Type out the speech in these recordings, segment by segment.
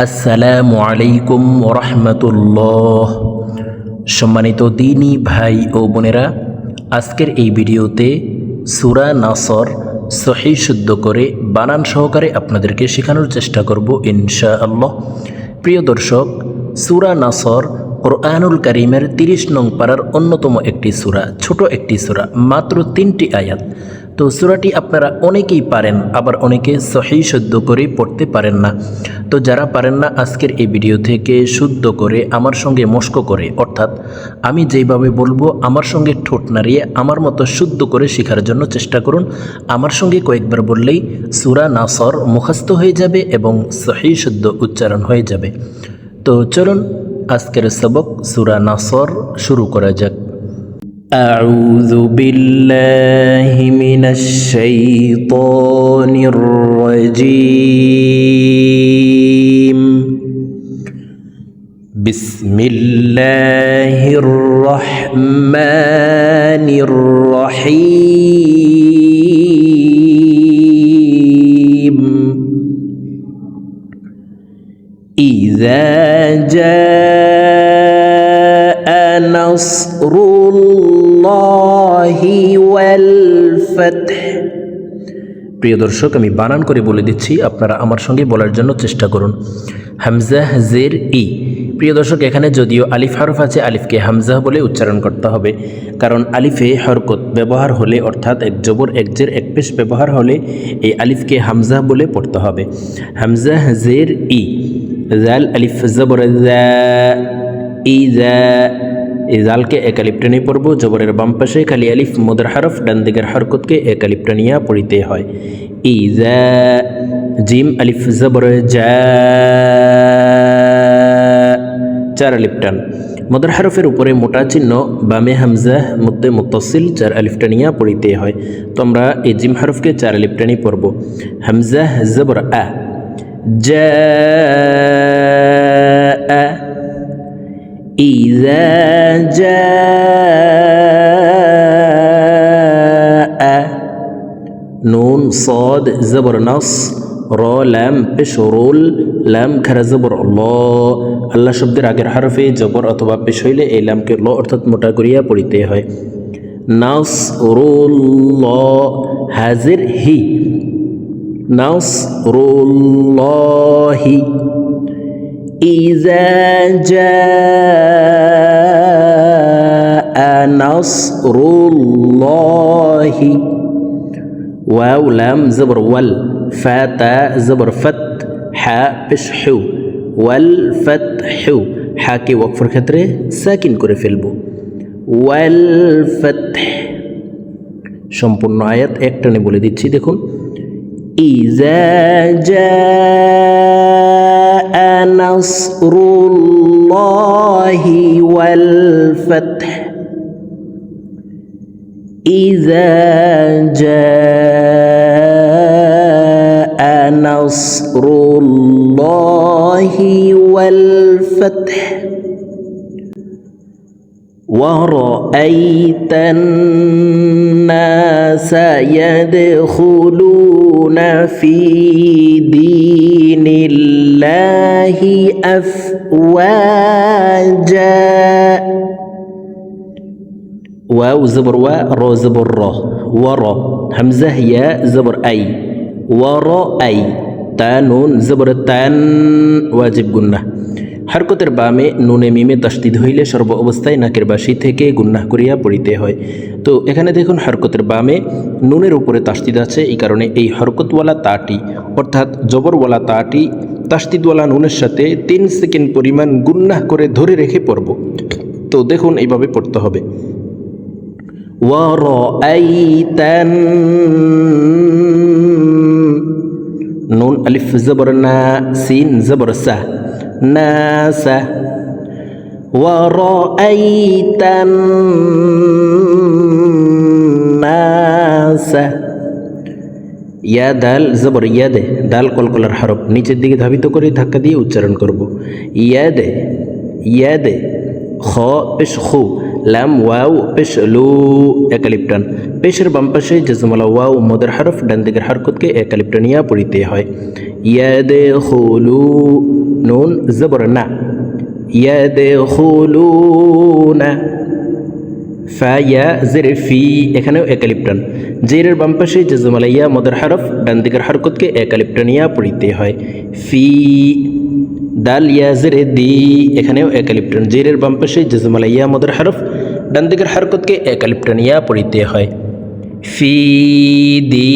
আসসালামু আলাইকুম ওরহমতুল্লাহ। সম্মানিত দিনী ভাই ও বোনেরা, আজকের এই ভিডিওতে সূরা নাসর সহিহ শুদ্ধ করে বানান সহকারে আপনাদেরকে শেখানোর চেষ্টা করব ইনশাআল্লাহ। প্রিয় দর্শক, সূরা নাসর কুরআনুল কারীমের 30 নং পারার অন্যতম একটি সূরা, ছোট একটি সূরা, মাত্র 3টি আয়াত। তো সূরাটি আপনারা অনেকেই পারেন, আবার অনেকে সহিহ শুদ্ধ করে পড়তে পারেন না। তো যারা পারেন না, আজকের এই ভিডিও থেকে শুদ্ধ করে আমার সঙ্গে মস্ক করে, অর্থাৎ আমি যেইভাবে বলবো আমার সঙ্গে ঠোঁট নাড়িয়ে আমার মতো শুদ্ধ করে শেখার জন্য চেষ্টা করুন। আমার সঙ্গে কয়েকবার বললেই সূরা নাসর মুখস্থ হয়ে যাবে এবং সহিহ শুদ্ধ উচ্চারণ হয়ে যাবে। তো চলুন আজকের সবক সূরা নাসর শুরু করা যাক। أعوذ بالله من الشيطان الرجيم. بسم الله الرحمن الرحيم. إذا جاء نصر الله والفتح. প্রিয় দর্শক, আমি বানান করে বলে দিচ্ছি, আপনারা আমার সঙ্গে বলার জন্য চেষ্টা করুন। হামজা জের ই। প্রিয় দর্শক, এখানে যদিও আলিফ হরফ আছে, আলিফকে হামজা বলে উচ্চারণ করতে হবে, কারণ আলিফে হরকত ব্যবহার হলে, অর্থাৎ এক জবর এক জের এক পেশ ব্যবহার হলে এই আলিফকে হামজা বলে পড়তে হবে। হামজা জের ই। জাল আলিফ জবর জা, ইজা। এই জালকে এক আলিফ টেনে পড়ব, জবরের বাম পাশে খালি আলিফ মুদের হরফ, ডান দিকের হরকতকে এক আলিফ টানিয়া পড়িতে হয়। ইজা। জিম আলিফ জবর জা, চার আলিফ টান। মুদের হরফের উপরে মোটা চিহ্ন, বামে হামজা, মধ্যে মুত্তাসিল, চার আলিফ টানিয়া পড়িতে হয়। তো আমরা এই জিম হরফকে চার আলিফ টানি পড়ব। হামজা জবর আ, জা। إذا جاء. نون صاد زبر نص، را لام পেশ রোল, লাম খারা জবর ল। আল্লাহ শব্দের আগের হরফে জবর অথবা পেশ হইলে এই লামকে ল অর্থাৎ মোটা করিয়া পড়িতে হয়। নাসরুল্লাহ হাজির হি, নাসরুল্লাহি। إذا جاء نصر الله. واو لام زبر وال، فاتا زبر فت، حا পেশ حو، والفتح. حاকে ওয়াকফের ক্ষেত্রে সাকিন করে ফেলব। والفتح। সম্পূর্ণ আয়াত একটানে বলে দিচ্ছি, দেখুন। إذا جاء نصر الله والفتح. إذا جاء نصر الله والفتح. ورأيت الناس يدخلون في دين الله أفواجا. واو زبر وا، را زبر را، ورا. همزة يا زبر أي، ورأي. تا نون زبر تان، واجب গুন্নাহ। হরকতের বামে নুনে মিমে তাসদিদ হইলে সর্ব অবস্থায় নাকের বাসি থেকে গুন্নাহ করিয়া পড়িতে হয়। তো এখানে দেখুন, হরকতের বামে নুনের উপরে তাসদিদ আছে, এই কারণে এই হরকতওয়ালা তাটি, অর্থাৎ জবরওয়ালা তাটি তাসদিদওয়ালা নুনের সাথে 3 সেকেন্ড পরিমাণ গুন্নাহ করে ধরে রেখে পড়ব। তো দেখুন, এইভাবে পড়তে হবে। ওয়ারাআইতান, নুন আলিফ জবর না, সিন জবর সা, নাসা। ورأيت الناس. ইয়া দাল জবর ইয়াদে, দাল কলকলার হরফ, নিচের দিকে ধাবিত করে ধাক্কা দিয়ে উচ্চারণ করব। ইয়াদে, ইয়াদে। খ পেশ খু, লাম ওয়াও পেশ লু, এক আলিফ টান। পেশের বাম পাশে জজমলা ওয়াও মদের হরফ, ডান দিকের হরকতকে এক আলিফ টানিয়া পড়িতে হয়। ইয়াদখুলু, নুন জবর না, ইয়াদখুলুনা, ফা ইয়া জের ফি, এখানেও এক আলিফ টান। জেরের বাম পাশে জজম আলাইয়া মদের হরফ, ডান দিকের হরকতকে এক আলিফ টানিয়া পড়িতে হয়। ফি, দাল ইয়া জেরে দি, এখানেও এক আলিফ টান। জেরের বাম পাশে জজম আলাইয়া মদের হরফ, ডান দিকের হরকতকে এক আলিফ টানিয়া পড়িতে হয়। ফি দি,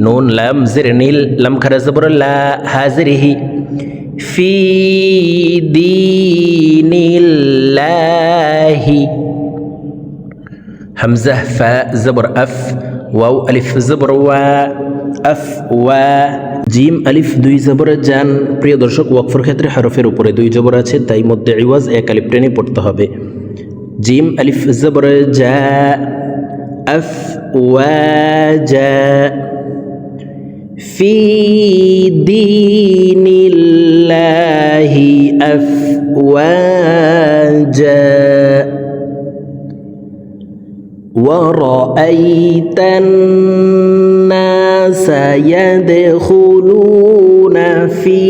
নুন লাম জের নীল, লাম খারা জবর লা, হাজিরিহি, ফি দীনিল্লাহি। হামজা ফা জবর আফ, ওয়াও আলিফ জবর ওয়া, আফ ওয়া। জিম আলিফ দুই জবর জান। প্রিয় দর্শক, ওয়াকফের ক্ষেত্রে হরফের উপরে দুই জবর আছে, তাই মধ্যে ইওয়াজ এক আলিফ টেনে পড়তে হবে। জিম আলিফ জবর জা, আফ ওয়া জা, ফি দীনিল্লাহি আফওয়াজা। ورأيت الناس يدخلون في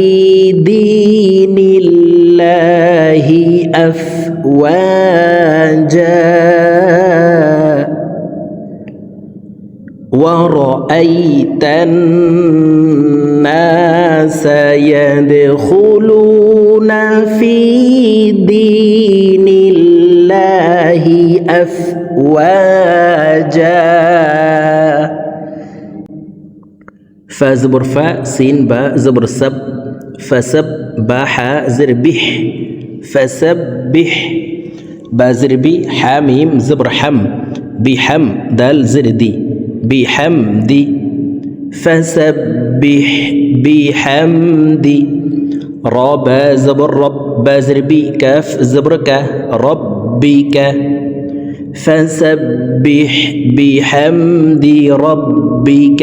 دين الله أفواجا. ورأيت الناس يدخلون في دين الله أفواجا. فا زبر فا، سين با زبر سب، فسب، با حا زر بح، فسبح. با زر بي، حا ميم زبر حم، بحم، دال زر دي، بحمدي. فسبح بحمدي. را با زبر رب، با زر بي، كاف زبر كا، ربك. فسبح بحمد ربك.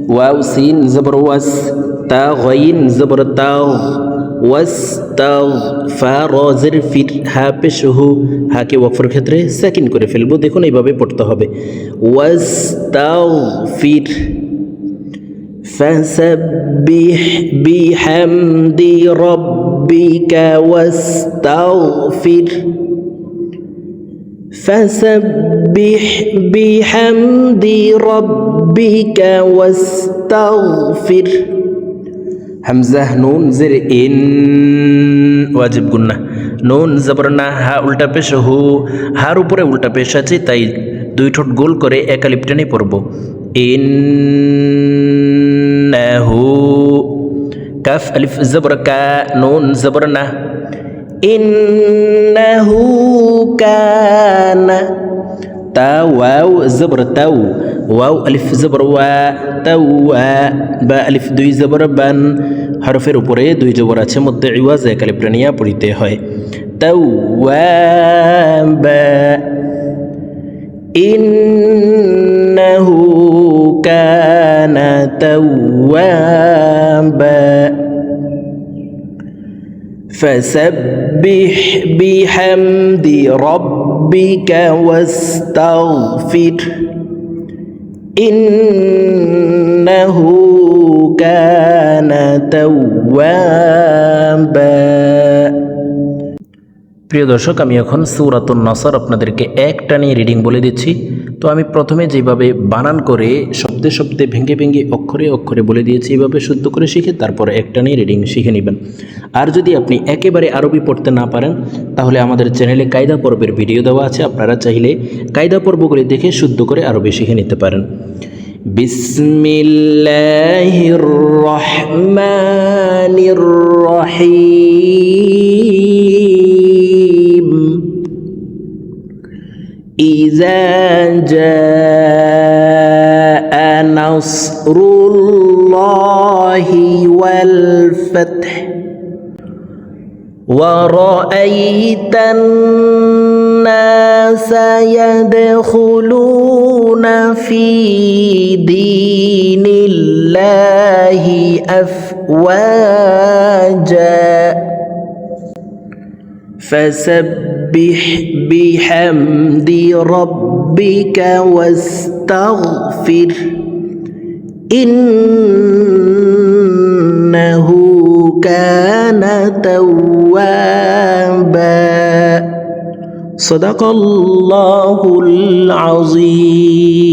واو سين زبر وس، تا غين زبر تاغ، واستغفر زر ফির, হা পেশ হু, হাকে ওয়াকফের ক্ষেত্রে সেকেন্ড করে ফেলবো। দেখুন এইভাবে পড়তে হবে, ওয়াস্তাগফির। فسبح بحمد ربك واستغفر. فسبح بحمد ربك واستغفر. হামজা নুন জের ইন, ওয়াজিব গুন্না। নুন জবর না, হা উল্টা পেশ হু, হার উপরে উল্টা পেশ আছে, তাই দুই ঠোঁট গোল করে এক আলিফ টেনে পড়ব। ইন্নাহু। কাফ আলিফ জবর কা, নুন জবর না, ইন্নাহু কানা। তা ওয়াও জবর তাও, ওয়াও আলিফ জবর ওয়া, তাওয়া। বা আলিফ দুই জবর বান, হরফের উপরে দুই জবর আছে, মধ্যে ইওয়াজ এক আলিফ টানিয়া পড়িতে হয়। তাওয়াবা। ইন্নাহু কানা তাওয়াবা। فسبح بحمد ربك واستغفر. إنه كان توابا. প্রিয় দর্শক, আমি এখন সূরাতুন নাসর আপনাদেরকে এক টানিয়ে রিডিং বলে দিচ্ছি। তো আমি প্রথমে যেভাবে বানান করে শব্দে শব্দে ভেঙে ভেঙে অক্ষরে অক্ষরে বলে দিয়েছি, এইভাবে শুদ্ধ করে শিখে তারপর এক টানিয়ে রিডিং শিখে নেবেন। আর যদি আপনি একেবারে আরবি পড়তে না পারেন, তাহলে আমাদের চ্যানেলে কায়দা পর্বের ভিডিও দেওয়া আছে, আপনারা চাইলে কায়দা পর্বগুলি দেখে শুদ্ধ করে আরবি শিখে নিতে পারেন। বিসমিল্লাহির রহমানির রহিম। إذا جاء نصر الله والفتح ورأيت الناس يدخلون في دين الله أفواجا. فسبح بحمد ربك واستغفر. إنه كان توابا صدق الله العظيم